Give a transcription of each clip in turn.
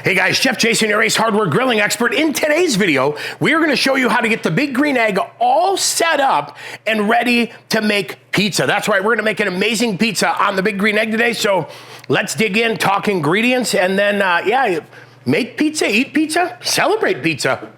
Hey guys, Chef Jason, your Ace Hardware grilling expert. In today's video, we are going to show you how to get the big green egg all set up and ready to make pizza. That's right, we're going to make an amazing pizza on the big green egg today. So let's dig in, talk ingredients, and then, make pizza, eat pizza, celebrate pizza.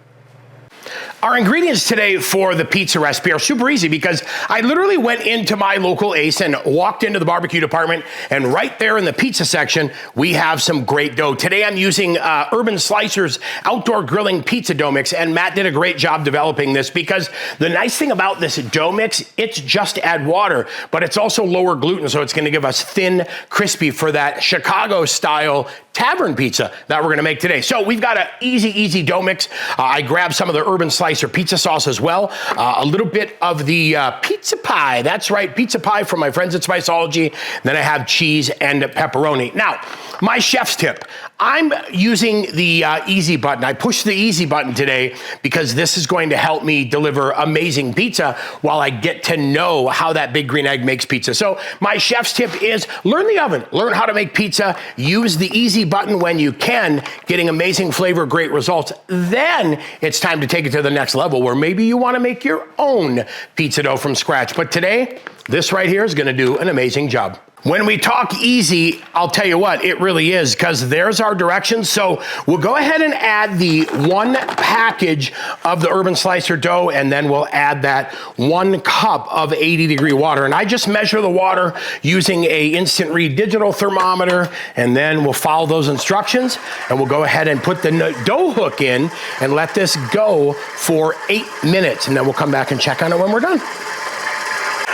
Our ingredients today for the pizza recipe are super easy because I literally went into my local Ace and walked into the barbecue department, and right there in the pizza section, we have some great dough. Today I'm using Urban Slicer's outdoor grilling pizza dough mix, and Matt did a great job developing this because the nice thing about this dough mix, it's just add water, but it's also lower gluten, so it's gonna give us thin, crispy for that Chicago style tavern pizza that we're gonna make today. So we've got an easy dough mix. I grabbed some of the Urban Slicer pizza sauce as well. A little bit of the pizza pie. That's right, pizza pie from my friends at Spiceology. Then I have cheese and pepperoni. Now, my chef's tip. I'm using the easy button. I pushed the easy button today because this is going to help me deliver amazing pizza while I get to know how that big green egg makes pizza. So my chef's tip is learn the oven, learn how to make pizza, use the easy button when you can, getting amazing flavor, great results. Then it's time to take it to the next level where maybe you want to make your own pizza dough from scratch. But today, this right here is going to do an amazing job. When we talk easy, I'll tell you what, it really is, because there's our directions. So we'll go ahead and add the 1 package of the Urban Slicer dough, and then we'll add that 1 cup of 80-degree water. And I just measure the water using a instant read digital thermometer, and then we'll follow those instructions, and we'll go ahead and put the dough hook in and let this go for 8 minutes, and then we'll come back and check on it when we're done.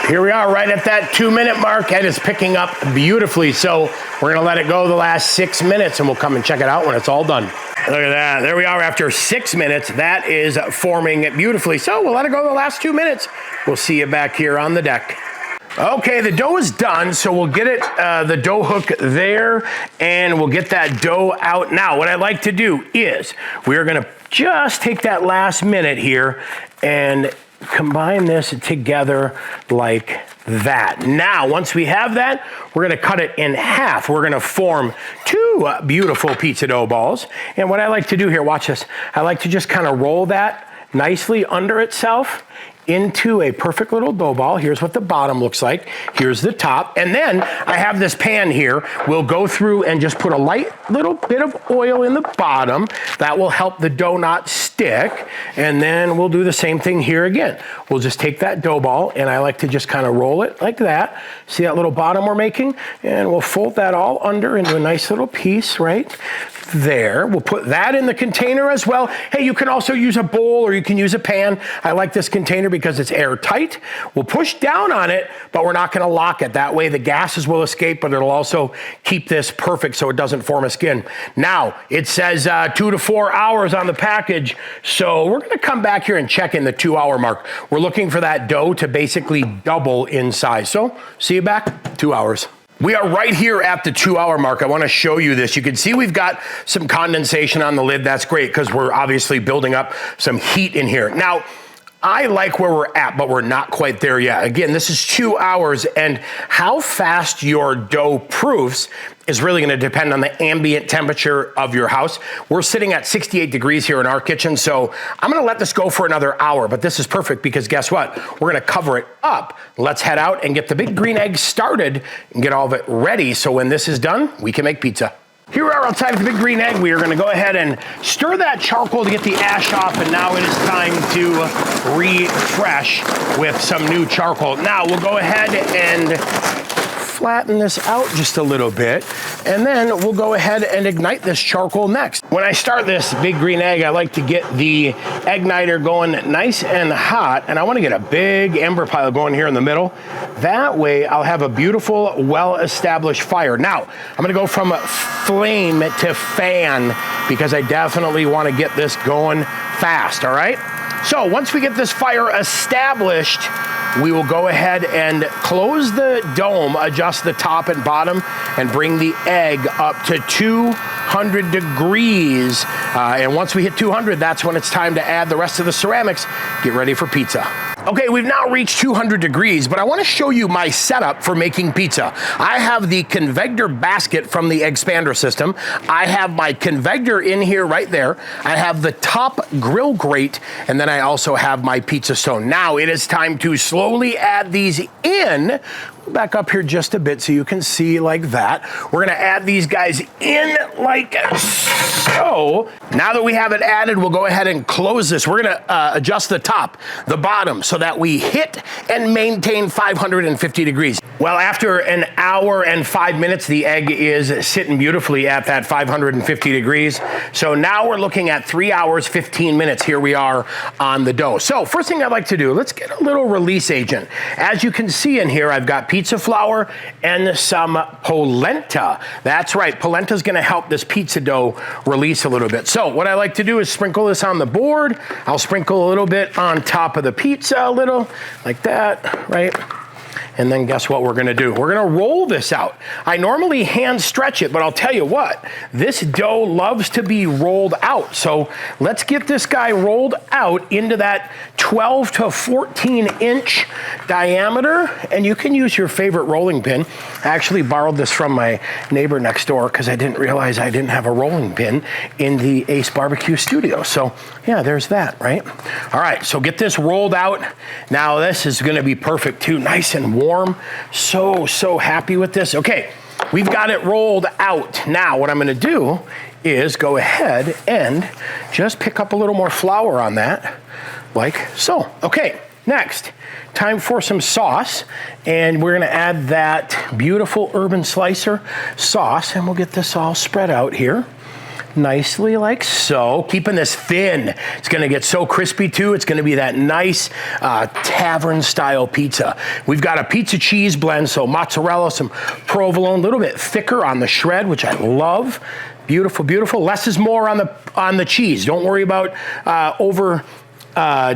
Here we are right at that 2-minute mark, and it's picking up beautifully. So we're gonna let it go the last 6 minutes, and we'll come and check it out when it's all done. Look at that, there we are after 6 minutes. That is forming beautifully. So we'll let it go the last 2 minutes. We'll see you back here on the deck. Okay, the dough is done, so we'll get it, the dough hook there, and we'll get that dough out. Now, what I'd like to do is we're gonna just take that last minute here and combine this together like that. Now, once we have that, we're gonna cut it in half. We're gonna form 2 beautiful pizza dough balls. And what I like to do here, watch this, I like to just kind of roll that nicely under itself into a perfect little dough ball. Here's what the bottom looks like. Here's the top. And then I have this pan here. We'll go through and just put a light little bit of oil in the bottom. That will help the dough not stick. And then we'll do the same thing here again. We'll just take that dough ball, and I like to just kind of roll it like that. See that little bottom we're making? And we'll fold that all under into a nice little piece right there. We'll put that in the container as well. Hey, you can also use a bowl or you can use a pan. I like this container because it's airtight. We'll push down on it, but we're not gonna lock it. That way the gases will escape, but it'll also keep this perfect so it doesn't form a skin. Now, it says 2 to 4 hours on the package, so we're gonna come back here and check in the 2-hour mark. We're looking for that dough to basically double in size. So, see you back, 2 hours. We are right here at the 2-hour mark. I want to show you this. You can see we've got some condensation on the lid. That's great because we're obviously building up some heat in here. Now, I like where we're at, but we're not quite there yet. Again, this is 2 hours, and how fast your dough proofs is really gonna depend on the ambient temperature of your house. We're sitting at 68 degrees here in our kitchen, so I'm gonna let this go for another hour, but this is perfect because guess what? We're gonna cover it up. Let's head out and get the big green egg started and get all of it ready, so when this is done, we can make pizza. Here we are outside of the big green egg. We are gonna go ahead and stir that charcoal to get the ash off, and now it is time to refresh with some new charcoal. Now we'll go ahead and flatten this out just a little bit, and then we'll go ahead and ignite this charcoal next. When I start this big green egg, I like to get the igniter going nice and hot, and I want to get a big ember pile going here in the middle. That way I'll have a beautiful, well-established fire. Now, I'm gonna go from flame to fan because I definitely want to get this going fast, all right? So once we get this fire established, we will go ahead and close the dome, adjust the top and bottom, and bring the egg up to 200 degrees. And once we hit 200, that's when it's time to add the rest of the ceramics. Get ready for pizza. Okay, we've now reached 200 degrees, but I want to show you my setup for making pizza. I have the convector basket from the expander system. I have my convector in here right there. I have the top grill grate, and then I also have my pizza stone. Now it is time to slowly add these in. Back up here just a bit so you can see like that. We're gonna add these guys in like so. Now that we have it added, we'll go ahead and close this. We're gonna adjust the top, the bottom, so that we hit and maintain 550 degrees. Well, after an hour and 5 minutes, the egg is sitting beautifully at that 550 degrees. So now we're looking at 3 hours, 15 minutes. Here we are on the dough. So first thing I'd like to do, let's get a little release agent. As you can see in here, I've got pizza flour and some polenta. That's right, polenta is gonna help this pizza dough release a little bit. So what I like to do is sprinkle this on the board. I'll sprinkle a little bit on top of the pizza, a little like that, right? And then guess what we're gonna do? We're gonna roll this out. I normally hand stretch it, but I'll tell you what, this dough loves to be rolled out. So let's get this guy rolled out into that 12 to 14 inch diameter. And you can use your favorite rolling pin. I actually borrowed this from my neighbor next door because I didn't realize I didn't have a rolling pin in the Ace Barbecue studio. So yeah, there's that, right? All right, so get this rolled out. Now this is gonna be perfect too, nice and warm. So happy with this. Okay, we've got it rolled out. Now what I'm gonna do is go ahead and just pick up a little more flour on that, like so. Okay, next, time for some sauce. And we're gonna add that beautiful Urban Slicer sauce, and we'll get this all spread out here nicely like so, keeping this thin. It's gonna get so crispy too. It's gonna be that nice tavern style pizza. We've got a pizza cheese blend, so mozzarella, some provolone, a little bit thicker on the shred, which I love. Beautiful, beautiful. Less is more on the cheese. Don't worry about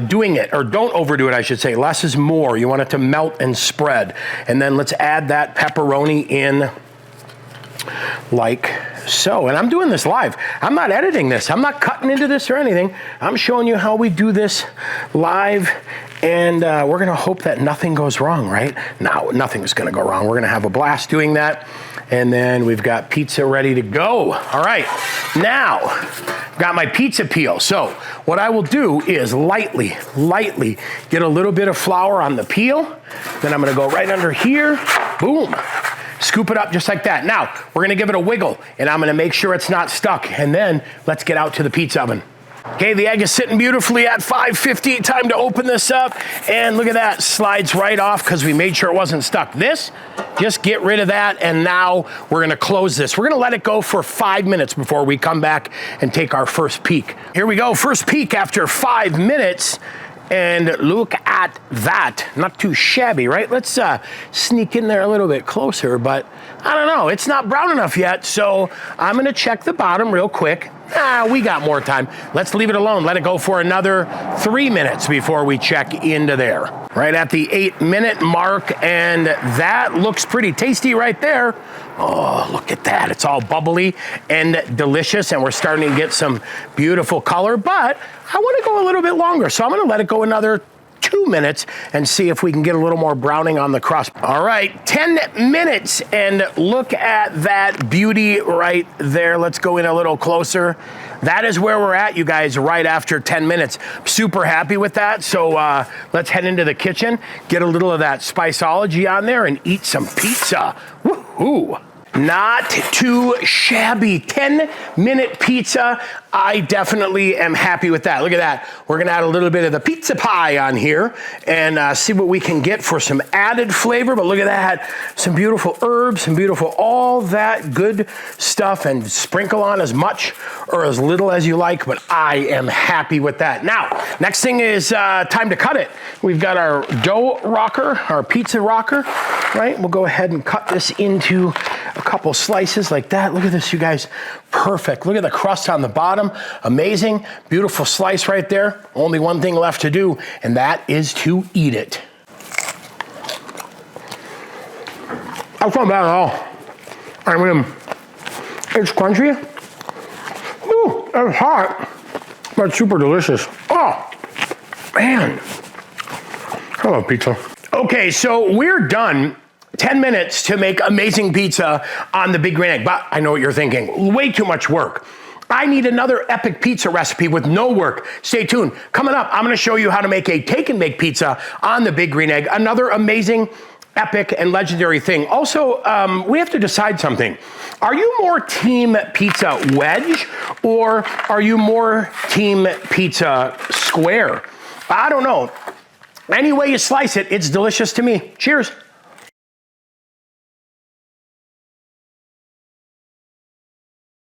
doing it, or don't overdo it, I should say. Less is more. You want it to melt and spread. And then let's add that pepperoni in like so. And I'm doing this live. I'm not editing this. I'm not cutting into this or anything. I'm showing you how we do this live, and we're gonna hope that nothing goes wrong, right? No, nothing's gonna go wrong. We're gonna have a blast doing that. And then we've got pizza ready to go. All right, now, got my pizza peel. So what I will do is lightly get a little bit of flour on the peel. Then I'm gonna go right under here, boom. Scoop it up just like that. Now, we're gonna give it a wiggle, and I'm gonna make sure it's not stuck, and then let's get out to the pizza oven. Okay, the egg is sitting beautifully at 550. Time to open this up, and look at that, slides right off because we made sure it wasn't stuck. This, just get rid of that, and now we're gonna close this. We're gonna let it go for 5 minutes before we come back and take our first peek. Here we go, first peek after 5 minutes. And look at that, not too shabby, right? Let's sneak in there a little bit closer, but I don't know, it's not brown enough yet, so I'm gonna check the bottom real quick. We got more time. Let's leave it alone, let it go for another 3 minutes before we check into there. Right at the 8-minute mark, and that looks pretty tasty right there. Oh, look at that, it's all bubbly and delicious, and we're starting to get some beautiful color, but I wanna go a little bit longer, so I'm gonna let it go another 2 minutes and see if we can get a little more browning on the crust. All right, 10 minutes, and look at that beauty right there. Let's go in a little closer. That is where we're at, you guys, right after 10 minutes. Super happy with that, so let's head into the kitchen, get a little of that Spiceology on there, and eat some pizza. Woohoo! Not too shabby. 10-minute pizza. I definitely am happy with that. Look at that. We're gonna add a little bit of the pizza pie on here and see what we can get for some added flavor. But look at that. Some beautiful herbs, some beautiful, all that good stuff, and sprinkle on as much or as little as you like, but I am happy with that. Now, next thing is time to cut it. We've got our dough rocker, our pizza rocker, right? We'll go ahead and cut this into a couple slices like that. Look at this, you guys. Perfect. Look at the crust on the bottom. Amazing. Beautiful slice right there. Only one thing left to do, and that is to eat it. That's not bad at all. I mean, it's crunchy. Ooh, it's hot, but super delicious. Oh, man. I love pizza. Okay, so we're done. 10 minutes to make amazing pizza on the Big Green Egg. But I know what you're thinking, way too much work. I need another epic pizza recipe with no work. Stay tuned. Coming up, I'm gonna show you how to make a take and bake pizza on the Big Green Egg. Another amazing, epic, and legendary thing. Also, we have to decide something. Are you more team pizza wedge or are you more team pizza square? I don't know. Any way you slice it, it's delicious to me. Cheers.